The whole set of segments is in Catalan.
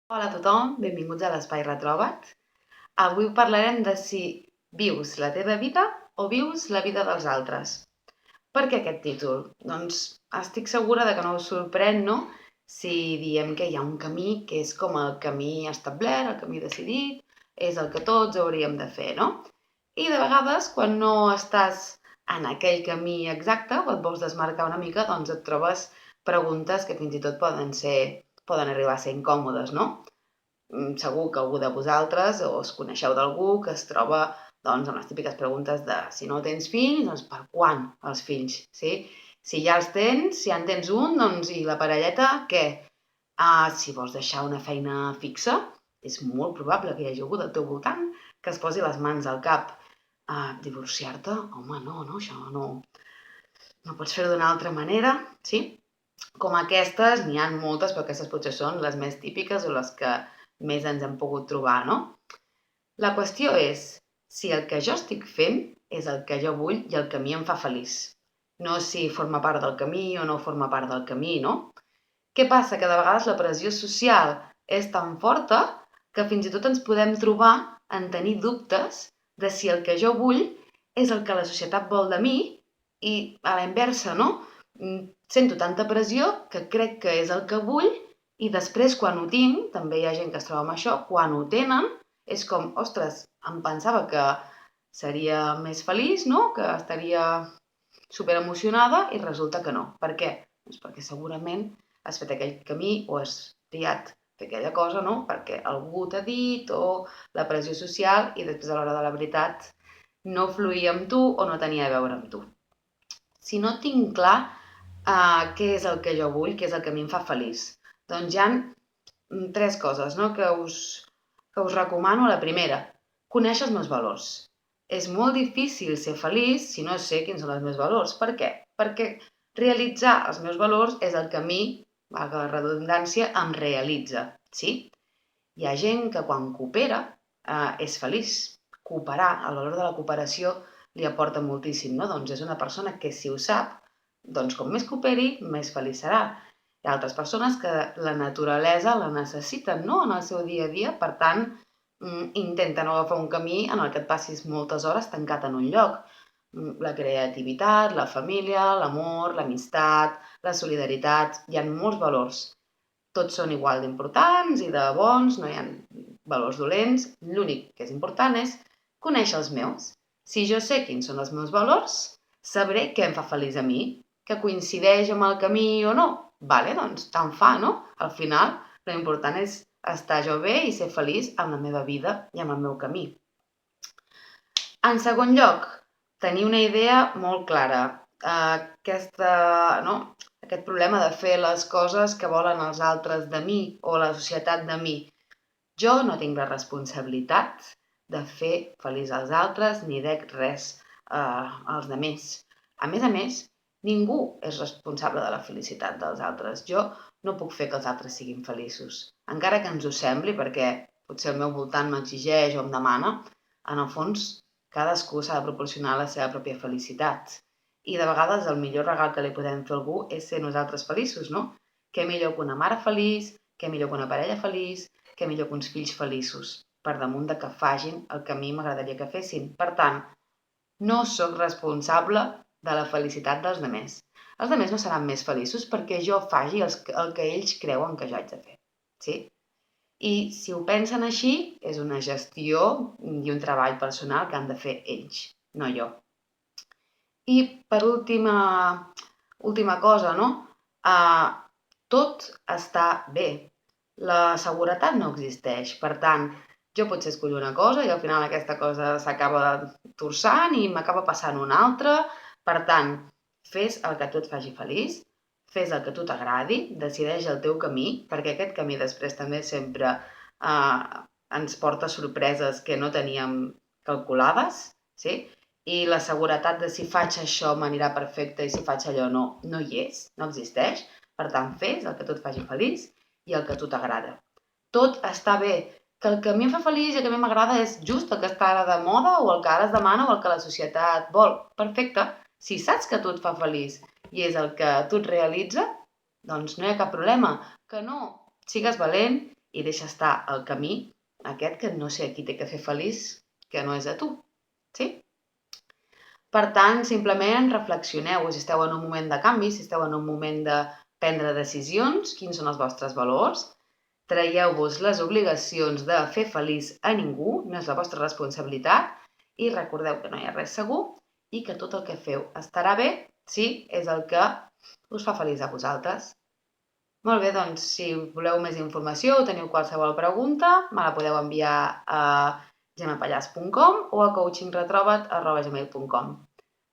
Hola a tothom, benvinguts a l'Espai Retroba't. Avui parlarem de si vius la teva vida o vius la vida dels altres. Per què aquest títol? Doncs estic segura de que no us sorprèn, no? Si diem que hi ha un camí que és com el camí establert, el camí decidit, és el que tots hauríem de fer, no? I de vegades, quan no estàs en aquell camí exacte o et vols desmarcar una mica, doncs et trobes preguntes que fins i tot poden arribar a ser incòmodes, no? Segur que algú de vosaltres o us coneixeu d'algú que es troba doncs, amb les típiques preguntes de si no tens fills, doncs per quan els fills? Sí? Si ja els tens, si ja en tens un, doncs i la parelleta, què? Si vols deixar una feina fixa, és molt probable que hi hagi algú del teu voltant que es posi les mans al cap. Divorciar-te? Home, no, això no pots fer-ho d'una altra manera, sí? Com aquestes, n'hi ha moltes, però aquestes potser són les més típiques o les que més ens hem pogut trobar, no? La qüestió és si el que jo estic fent és el que jo vull i el que a mi em fa feliç. No si forma part del camí o no forma part del camí, no? Què passa? Que de vegades la pressió social és tan forta que fins i tot ens podem trobar en tenir dubtes de si el que jo vull és el que la societat vol de mi i a la inversa, no? Sento tanta pressió que crec que és el que vull i després quan ho tinc, també hi ha gent que es troba amb això, quan ho tenen és com, ostres, em pensava que seria més feliç, no? Que estaria superemocionada i resulta que no. Per què? Doncs perquè segurament has fet aquell camí o has triat fer aquella cosa, no? Perquè algú t'ha dit o la pressió social i després a l'hora de la veritat no fluïa amb tu o no tenia a veure amb tu. Si no tinc clar què és el que jo vull, què és el que a mi em fa feliç, doncs hi ha tres coses, no? que us recomano. La primera, conèixer els meus valors. És molt difícil ser feliç si no sé quins són els meus valors. Per què? Perquè realitzar els meus valors és el que a mi, valga la redundància, em realitza. Sí? Hi ha gent que quan coopera és feliç. Cooperar, el valor de la cooperació li aporta moltíssim, no? Doncs és una persona que si ho sap, doncs com més cooperi, més feliç serà. Hi ha altres persones que la naturalesa la necessiten, no?, en el seu dia a dia, per tant, intenten agafar un camí en el que et passis moltes hores tancat en un lloc. La creativitat, la família, l'amor, l'amistat, la solidaritat, hi ha molts valors. Tots són igual d'importants i de bons, no hi ha valors dolents. L'únic que és important és conèixer els meus. Si jo sé quins són els meus valors, sabré què em fa feliç a mi, que coincideix amb el camí o no. Vale, doncs tant fa, no? Al final, l'important és estar jo bé i ser feliç amb la meva vida i amb el meu camí. En segon lloc, tenir una idea molt clara. Aquest problema de fer les coses que volen els altres de mi o la societat de mi. Jo no tinc la responsabilitat de fer feliç als altres ni de res als altres. A més, ningú és responsable de la felicitat dels altres. Jo no puc fer que els altres siguin feliços. Encara que ens ho sembli, perquè potser el meu voltant m'exigeix o em demana, en el fons cadascú s'ha de proporcionar la seva pròpia felicitat. I de vegades el millor regal que li podem fer a algú és ser nosaltres feliços, no? Què millor que una mare feliç, què millor que una parella feliç, què millor que uns fills feliços, per damunt de que facin el que a mi m'agradaria que fessin. Per tant, no sóc responsable de la felicitat dels altres. Els altres no seran més feliços perquè jo faci el que ells creuen que jo haig de fer. Sí? I si ho pensen així, és una gestió i un treball personal que han de fer ells, no jo. I per última cosa, no? Tot està bé. La seguretat no existeix. Per tant, jo potser escollo una cosa i al final aquesta cosa s'acaba torçant i m'acaba passant una altra. Per tant, fes el que a tu et faci feliç, fes el que a tu t'agradi, decideix el teu camí, perquè aquest camí després també sempre ens porta sorpreses que no teníem calculades, sí? I la seguretat de si faig això m'anirà perfecte i si faig allò no hi és, no existeix. Per tant, fes el que a tu et faci feliç i el que a tu t'agrada. Tot està bé. Que el que a mi em fa feliç i el que a mi m'agrada és just el que està ara de moda o el que ara es demana o el que la societat vol. Perfecte. Si saps que a tu et fa feliç i és el que a tu et realitza, doncs no hi ha cap problema. Que no, sigues valent i deixa estar el camí aquest que no sé a qui té que fer feliç, que no és a tu. Sí? Per tant, simplement reflexioneu si esteu en un moment de canvi, si esteu en un moment de prendre decisions, quins són els vostres valors, traieu-vos les obligacions de fer feliç a ningú, no és la vostra responsabilitat, i recordeu que no hi ha res segur i que tot el que feu estarà bé si és el que us fa feliç a vosaltres. Molt bé, doncs, si voleu més informació o teniu qualsevol pregunta, me la podeu enviar a gemmapallars.com o a coachingretrobat@gmail.com.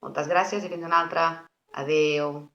Moltes gràcies i fins una altra. Adéu.